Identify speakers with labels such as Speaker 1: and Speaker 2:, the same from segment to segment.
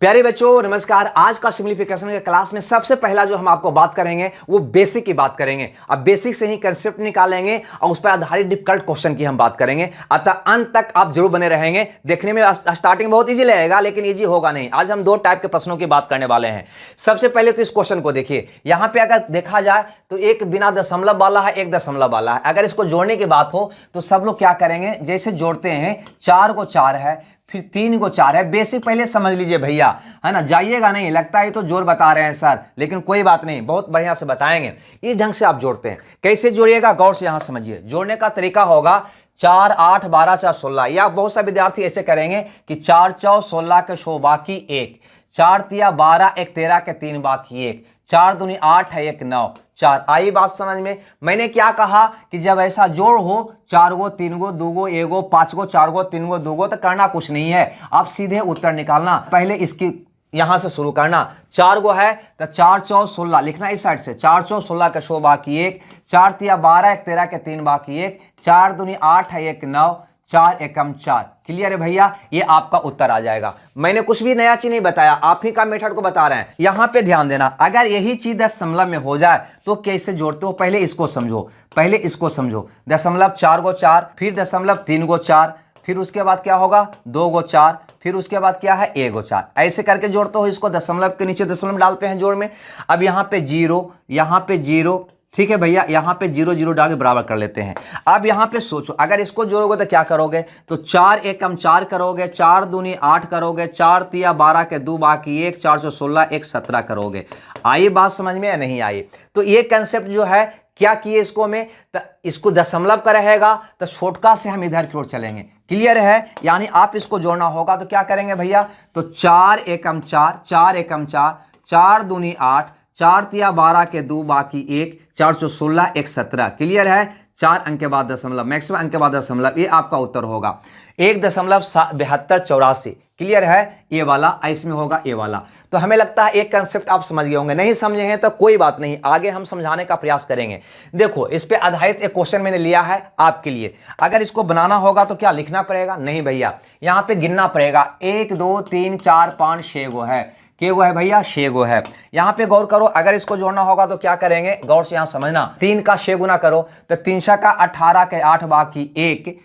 Speaker 1: प्यारे बच्चों नमस्कार। आज का सिंप्लीफिकेशन के क्लास में सबसे पहला जो हम आपको बात करेंगे वो बेसिक की बात करेंगे। अब बेसिक से ही कंसेप्ट निकालेंगे और उस पर आधारित डिफिकल्ट क्वेश्चन की हम बात करेंगे। अतः अंत तक आप जरूर बने रहेंगे। देखने में स्टार्टिंग बहुत इजी लगेगा लेकिन इजी होगा नहीं। आज हम दो टाइप के प्रश्नों की बात करने वाले हैं। सबसे पहले तो इस क्वेश्चन को देखिए। यहां पर अगर देखा जाए तो एक बिना दशमलव वाला है, एक दशमलव वाला है। अगर इसको जोड़ने की बात हो तो सब लोग क्या करेंगे, जैसे जोड़ते हैं 4 को 4 है, फिर 3 को 4 है। बेसिक पहले समझ लीजिए भैया, है ना। जाइएगा नहीं, लगता है तो जोर बता रहे हैं सर, लेकिन कोई बात नहीं, बहुत बढ़िया से बताएंगे। इस ढंग से आप जोड़ते हैं। कैसे जोड़िएगा गौर से यहां समझिए। जोड़ने का तरीका होगा 4 8 12 4 16। या बहुत सारे विद्यार्थी ऐसे करेंगे कि 4 4 16 के 100 बाकी 1, 4 तिया 12 1 13 के 3 बाकी 1, 4 दूनी 8 है 1 9 4। आई बात समझ में। मैंने क्या कहा कि जब ऐसा जोड़ हो 4 गो 3 गो 2 गो 1 गो 5 गो 4 गो 3 गो 2 गो, तो करना कुछ नहीं है, आप सीधे उत्तर निकालना। पहले इसकी यहां से शुरू करना। 4 गो है तो 4 4 16 लिखना इस साइड से। 4 4 16 के 100 बाकी 1, 4 तिया 12 1 13 के 3 बाकी 1, 4 दूनी 8 है 1 9, 4 एकम 4। क्लियर है भैया, ये आपका उत्तर आ जाएगा। मैंने कुछ भी नया चीज नहीं बताया, आप ही का मेथड को बता रहे हैं। यहां पे ध्यान देना, अगर यही चीज दशमलव में हो जाए तो कैसे जोड़ते हो, पहले इसको समझो। पहले इसको समझो। दशमलव 4 गो 4, फिर दशमलव 3 गो 4, फिर उसके बाद क्या होगा 2 गो 4, फिर उसके बाद क्या है 1 गो 4। ऐसे करके जोड़ते हो इसको। दशमलव के नीचे दशमलव डालते हैं जोड़ में। अब यहां पे 0, यहां पे 0, ठीक है भैया। यहां पे 0 0 डाल के बराबर कर लेते हैं। अब यहां पे सोचो, अगर इसको जोड़ोगे तो क्या करोगे, तो 4 एकम 4 करोगे, 4 दूनी 8 करोगे, 4 तिया 12 के 2 बाकी 1, 4 सौ 16 1 17 करोगे। आई बात समझ में या नहीं आई? तो ये कंसेप्ट जो है क्या किए इसको में, तो इसको दशमलव का रहेगा तो छोटका से हम इधर की ओर चलेंगे। क्लियर है, यानी आप इसको जोड़ना होगा तो क्या करेंगे भैया, तो 4 एकम 4, 4 एकम 4, 4 दूनी 8, 4 तिया 12 के 2 बाकी 1, 416 1 17। क्लियर है। 4 अंक के बाद दशमलव, मैक्सिमम अंक के बाद दशमलव, ये आपका उत्तर होगा 1.7284। क्लियर है, ये वाला इसमें होगा, ये वाला। तो हमें लगता है एक कंसेप्ट आप समझ गए होंगे। नहीं समझे हैं तो कोई बात नहीं, आगे हम समझाने का प्रयास करेंगे। देखो, इस पे आधारित एक क्वेश्चन मैंने लिया है आपके लिए। अगर इसको बनाना होगा तो क्या लिखना पड़ेगा, नहीं भैया, यहां पे गिनना पड़ेगा। 1 2 3 4 5 6 गो है। के गो है भैया, 6 गो है। यहां पे गौर करो, अगर इसको जोड़ना होगा तो क्या करेंगे, गौर से यहां समझना। 3 का 6 गुना करो तो 3 का 18 के 8 बाकी 1,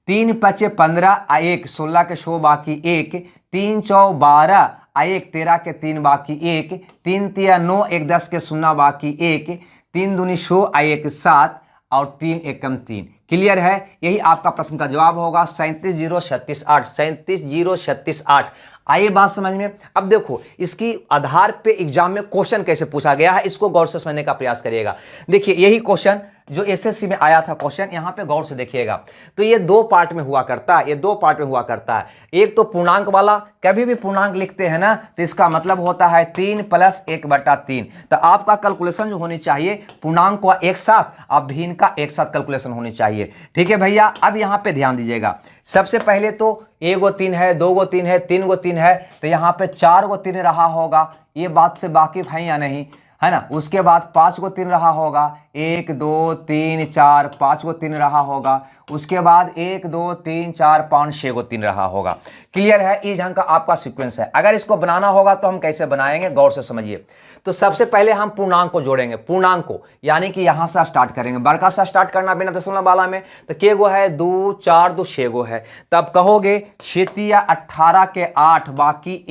Speaker 1: 3 5 15 1 16 के 100 बाकी 1, 3 4 12 1 13 के 3 बाकी 1, 3 तिया 9 1 10 के 0 बाकी 1, 3 दूनी 100 1 7 और 3 एकम 3। क्लियर है, यही आपका प्रश्न का जवाब होगा 37,036,8। 37,036,8। आइए बात समझ में। अब देखो, इसकी आधार पे एग्जाम में क्वेश्चन कैसे पूछा गया है, इसको गौर से समझने का प्रयास करिएगा। देखिए, यही क्वेश्चन जो एसएससी में आया था क्वेश्चन, यहां पे गौर से देखिएगा। तो ये 2 पार्ट में हुआ करता है, ये 2 पार्ट में हुआ करता है। एक तो पूर्णांक वाला, कभी भी पूर्णांक लिखते हैं ना तो इसका मतलब होता है 3 + 1/3। तो आपका कैलकुलेशन जो होनी चाहिए, पूर्णांक का एक साथ और भिन्न का एक साथ कैलकुलेशन होनी चाहिए। ठीक है भैया। अब यहां पे ध्यान दीजिएगा। सबसे पहले तो 1 गो 3 है, 2 गो 3 है, 3 गो 3 है, तो यहां पे 4 गो 3 रहा होगा। ये बात से वाकिफ है या नहीं, है ना। उसके बाद 5 गो 3 रहा होगा, 1 2 3 4 5 गो 3 रहा होगा। उसके बाद 1 2 3 4 5 6 गो 3 रहा होगा। क्लियर है, इस ढंग का आपका सीक्वेंस है। अगर इसको बनाना होगा तो हम कैसे बनाएंगे, गौर से समझिए। तो सबसे पहले हम पूर्णांक को जोड़ेंगे, पूर्णांक को, यानी कि यहां से स्टार्ट करेंगे। बड़का से स्टार्ट करना बिना दशमलव वाला में। तो के गो है 2 4 2 6 गो है। तब कहोगे 6 तिया 18 के 8 बाकी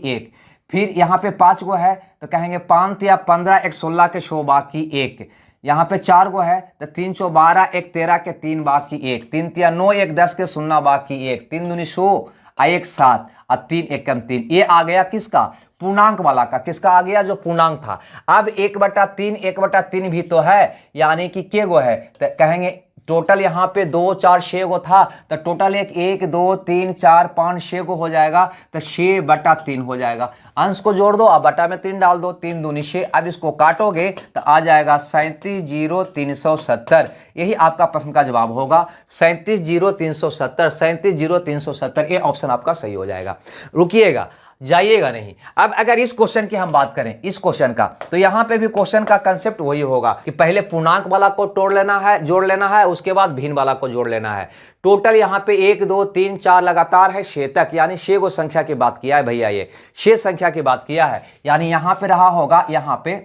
Speaker 1: 1, फिर यहां पे 5 गो है तो कहेंगे 5 तिया 15 1 16 के 100 बाकी 1। यहां पे 4 गो है तो 3 4 12 1 13 के 3 बाकी 1, 3 तिया 9 1 10 के 0 बाकी 1, 3 दूनी 100 1 7 और 3 एकम 3। ये आ गया किसका, पूर्णांक वाला का। किसका आ गया, जो पूर्णांक था। अब 1/3 भी तो है, यानी कि के गो है, तो कहेंगे टोटल यहां पे 2 4 6 गो था, तो टोटल 1 2 3 4 5 6 गो हो जाएगा, तो 6/3 हो जाएगा। अंश को जोड़ दो और बटा में 3 डाल दो, 3 दूनी 6। अब इसको काटोगे तो आ जाएगा 37,0,370। यही आपका प्रश्न का जवाब होगा 37,0,370। 37,0,370 ये ऑप्शन आपका सही हो जाएगा। रुकिएगा, जाइएगा नहीं। अब अगर इस क्वेश्चन की हम बात करें, इस क्वेश्चन का, तो यहां पे भी क्वेश्चन का कंसेप्ट वही होगा कि पहले पूर्णांक वाला को तोड़ लेना है, जोड़ लेना है, उसके बाद भिन्न वाला को जोड़ लेना है। टोटल यहां पे 1 2 3 4 लगातार है 6 तक, यानी 6 को संख्या की बात किया है भैया, ये 6 संख्या की बात किया है। यानी यहां पे रहा होगा, यहां पे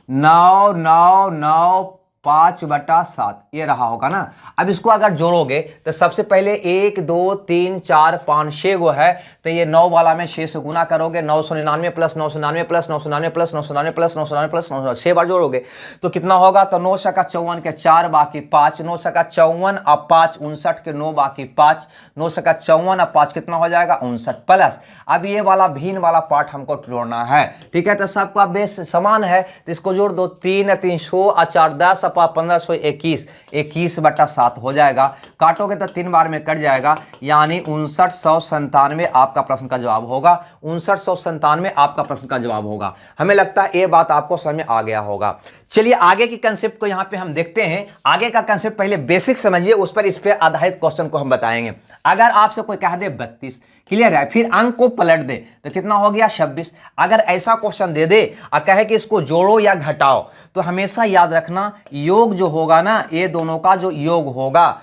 Speaker 1: 9 9 9 5/7 ये रहा होगा ना। अब इसको अगर जोड़ोगे तो सबसे पहले 1 2 3 4 5 6 गो है, तो ये 9 वाला में 6 से गुना करोगे, 999 plus 999 plus 999 plus 999 plus 999 plus 999, 6 बार जोड़ोगे तो कितना होगा, तो 9 सका 54 के 4 बाकी 5, 9 सका 54 अब 5 59 के 9 बाकी 5, 9 सका 54 अब 5 कितना हो जाएगा 59 प्लस। अब ये वाला भिन्न वाला पार्ट हमको जोड़ना है, ठीक है। तो सबका बेस समान है तो इसको जोड़ दो, 3 300 4 10 1521, 21/7 हो जाएगा। काटोगे तो 3 बार में कट जाएगा, यानी 5997 आपका प्रश्न का जवाब होगा। 5997 आपका प्रश्न का जवाब होगा। हमें लगता है ये बात आपको समझ में आ गया होगा। चलिए आगे की कंसेप्ट को यहां पे हम देखते हैं। आगे का कंसेप्ट पहले बेसिक समझिए, उस पर इस पे आधारित क्वेश्चन को हम बताएंगे। अगर आपसे कोई कह दे 32, क्लियर है, फिर अंक को पलट दे तो कितना हो गया 26। अगर ऐसा क्वेश्चन दे दे और कहे कि इसको जोड़ो या घटाओ, तो हमेशा याद रखना योग जो होगा ना, ये दोनों का जो योग होगा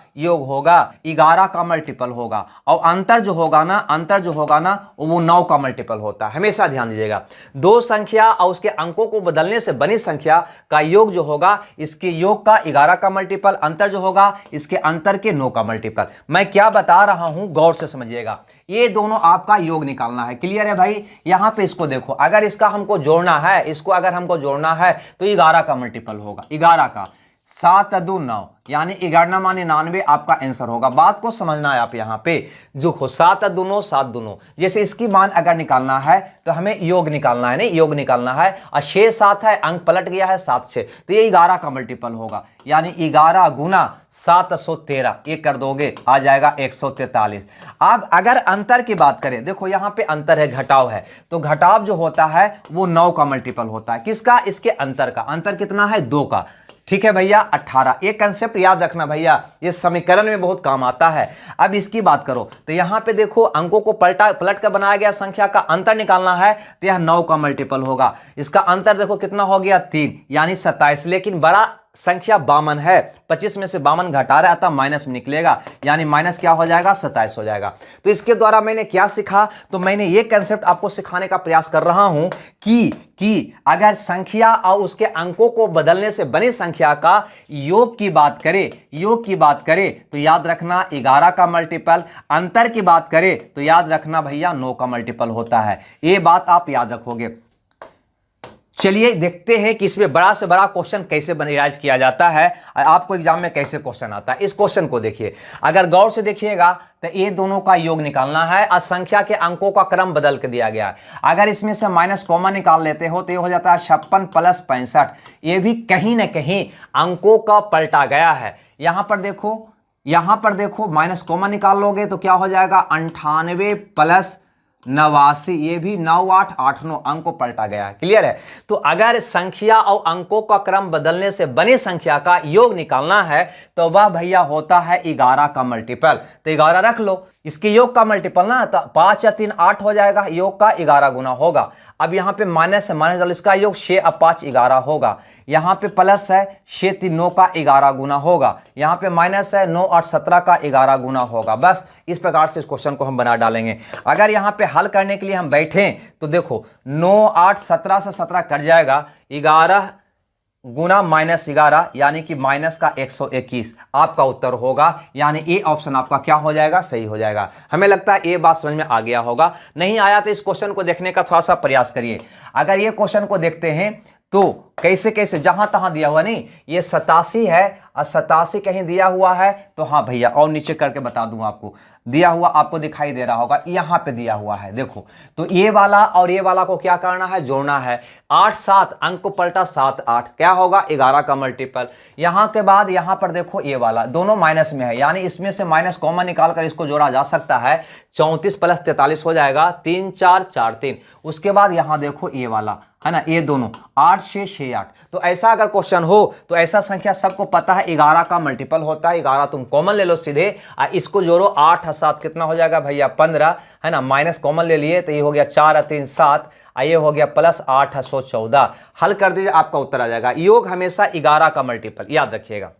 Speaker 1: 11 का मल्टीपल होगा, और अंतर जो होगा ना वो 9 का मल्टीपल होता है। हमेशा ध्यान दीजिएगा, दो संख्या और उसके अंकों को बदलने से बनी संख्या का योग जो होगा, इसके योग का 11 का मल्टीपल, अंतर जो होगा इसके अंतर के 9 का मल्टीपल। मैं क्या बता रहा हूं गौर से समझिएगा, ये दोनों आपका योग निकालना है। क्लियर है भाई। यहां पे इसको देखो, अगर इसका हमको जोड़ना है, इसको अगर हमको जोड़ना है तो 11 का मल्टीपल होगा, 11 का 7 2 9, यानी 11 माने 99 आपका आंसर होगा। बात को समझना है आप यहां पे, जो 7 2 7 2, जैसे इसकी मान अगर निकालना है तो हमें योग निकालना है, नहीं योग निकालना है, और 6 7 है, अंक पलट गया है 7 से, तो ये 11 का मल्टीपल होगा, यानी 11 गुना 713, ये कर दोगे आ जाएगा 143। अब अगर अंतर की बात करें, देखो यहां पे अंतर है, घटाव है, तो घटाव जो होता है वो 9 का मल्टीपल होता है। किसका? इसके अंतर का। अंतर कितना है? 2 का। ठीक है भैया, 18। एक कंसेप्ट याद रखना भैया, ये समीकरण में बहुत काम आता है। अब इसकी बात करो तो यहां पे देखो, अंकों को पलट कर बनाया गया संख्या का अंतर निकालना है तो यह 9 का मल्टीपल होगा। इसका अंतर देखो कितना हो गया 3, यानी 27। लेकिन बड़ा संख्या 52 है, 25 में से 52 घटा रहा है, अतः माइनस में निकलेगा, यानी माइनस क्या हो जाएगा 27 हो जाएगा। तो इसके द्वारा मैंने क्या सीखा, तो मैंने ये कंसेप्ट आपको सिखाने का प्रयास कर रहा हूं कि अगर संख्या और उसके अंकों को बदलने से बनी संख्या का योग की बात करें तो याद रखना 11 का मल्टीपल, अंतर की बात करें तो याद रखना भैया 9 का मल्टीपल होता है। ये बात आप याद रखोगे। चलिए देखते हैं कि इसमें बड़ा से बड़ा क्वेश्चन कैसे रिवाइज किया जाता है, आपको एग्जाम में कैसे क्वेश्चन आता है। इस क्वेश्चन को देखिए, अगर गौर से देखिएगा तो ये दोनों का योग निकालना है और संख्या के अंकों का क्रम बदल के दिया गया है। अगर इसमें से माइनस कॉमन निकाल लेते हो तो ये हो जाता है 56 प्लस 65। ये भी कहीं ना कहीं अंकों का पलटा गया है। यहां पर देखो माइनस कॉमन निकाल लोगे तो क्या हो जाएगा 98 प्लस 89, ये भी 9 8 8 9 अंक को पलटा गया है। क्लियर है। तो अगर संख्या और अंकों का क्रम बदलने से बनी संख्या का योग निकालना है तो वह भैया होता है 11 का मल्टीपल। तो 11 रख लो, इसके योग का मल्टीपल ना, तो 5 या 3 8 हो जाएगा, योग का 11 गुना होगा। अब यहाँ पे माइनस है, माइनस इसका योग 6 और 5 11 होगा। यहाँ पे प्लस है 6 3 9 का 11 गुना होगा। यहाँ पे माइनस है 9 8 17 का 11 गुना होगा। बस इस प्रकार से इस क्वेश्चन को हम बना डालेंगे। अगर यहाँ पे हल करने के लिए हम बैठें तो देखो 9 8 17 से 17 कट जाएगा, 11 गुना माइनस 11, यानी कि माइनस का 121 आपका उत्तर होगा। यानी ए ऑप्शन आपका क्या हो जाएगा, सही हो जाएगा। हमें लगता है ये बात समझ में आ गया होगा। नहीं आया तो इस क्वेश्चन को देखने का थोड़ा सा प्रयास करिए। अगर ये क्वेश्चन को देखते हैं तो कैसे जहां तहां दिया हुआ नहीं, ये 87 है और 87 कहीं दिया हुआ है तो हाँ भैया, और नीचे करके बता दूं आपको, दिया हुआ आपको दिखाई दे रहा होगा, यहां पे दिया हुआ है देखो। तो ये वाला और ये वाला को क्या करना है, जोड़ना है। 8 7 अंक को पलटा 7 8, क्या होगा 11 का मल्टीपल। यहां के बाद यहां पर देखो ये वाला दोनों माइनस में है, यानी इसमें से माइनस कॉमन निकाल कर इसको जोड़ा जा सकता है। 34 प्लस 43 हो जाएगा, 3 4 4 3। उसके बाद यहां देखो ये वाला है ना, ये दोनों 8 6 6 8। तो ऐसा अगर क्वेश्चन हो तो ऐसा संख्या सबको पता है 11 का मल्टीपल होता है 11, तुम कॉमन ले लो सीधे, इसको जोड़ो 8 और 7 कितना हो जाएगा भैया 15, है ना, माइनस कॉमन ले लिए तो ये हो गया 4 और 3 7, ये हो गया प्लस 8 और 14। हल कर दीजिए, आपका उत्तर आ जाएगा। योग हमेशा 11 का मल्टीपल, याद रखिएगा।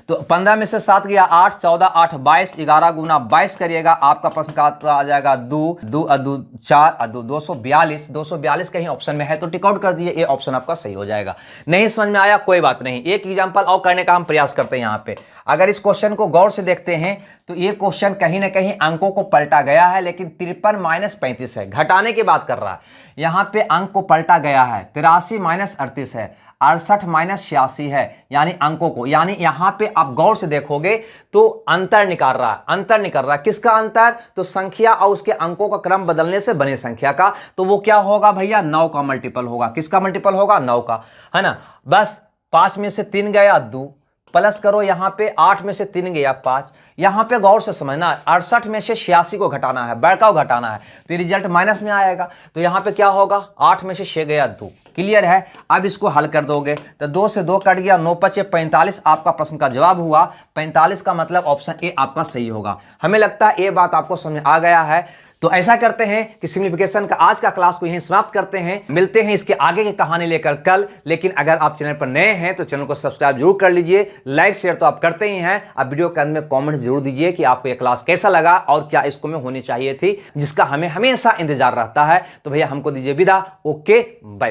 Speaker 1: तो 15 में से 7 गया 8, 14 8 22, 11 गुना 22 करिएगा, आपका प्रश्न का उत्तर आ जाएगा 2 2 2 4 2 242। 242 कहीं ऑप्शन में है तो टिक आउट कर दीजिए, ये ऑप्शन आपका सही हो जाएगा। नहीं समझ में आया कोई बात नहीं, एक एग्जांपल और करने का हम प्रयास करते हैं यहाँ पे। अगर इस क्वेश्चन को गौर से देखते हैं तो ये क्वेश्चन कहीं ना कहीं अंकों को पलटा गया है, लेकिन 53 - 35 है, घटाने की बात कर रहा है। यहाँ पे अंक को पलटा गया है, 83 - 38 है, 68 - 86 है, यानी अंकों को, यानी यहां पे आप गौर से देखोगे तो अंतर निकाल रहा है, अंतर निकल रहा है। किसका अंतर? तो संख्या और उसके अंकों का क्रम बदलने से बने संख्या का। तो वो क्या होगा भैया? 9 का मल्टीपल होगा। किसका मल्टीपल होगा? 9 का, है ना। बस 5 में से 3 गया 2, प्लस करो यहां पे 8 में से 3 गया 5। यहां पे गौर से समझना, 68 में से 86 को घटाना है, बड़का को घटाना है, तो रिजल्ट माइनस में आएगा। तो यहां पे क्या होगा? 8 में से 6 गया 2। क्लियर है? अब इसको हल कर दोगे तो 2 से 2 कट गया, 9 5 45 आपका प्रश्न का जवाब हुआ। 45 का मतलब ऑप्शन ए आपका सही होगा। हमें लगता है ये बात आपको समझ आ गया है। तो ऐसा करते हैं कि सिंप्लीफिकेशन का आज का क्लास को यहीं समाप्त करते हैं। मिलते हैं इसके आगे की कहानी लेकर कल। लेकिन अगर आप चैनल पर नए हैं तो चैनल को सब्सक्राइब जरूर कर लीजिए, लाइक शेयर तो आप करते ही हैं। अब वीडियो के अंत में कमेंट जरूर दीजिए कि आपको यह क्लास कैसा लगा और क्या इसको में होनी चाहिए थी, जिसका हमें हमेशा इंतजार रहता है। तो भैया हमको दीजिए विदा। Okay, bye.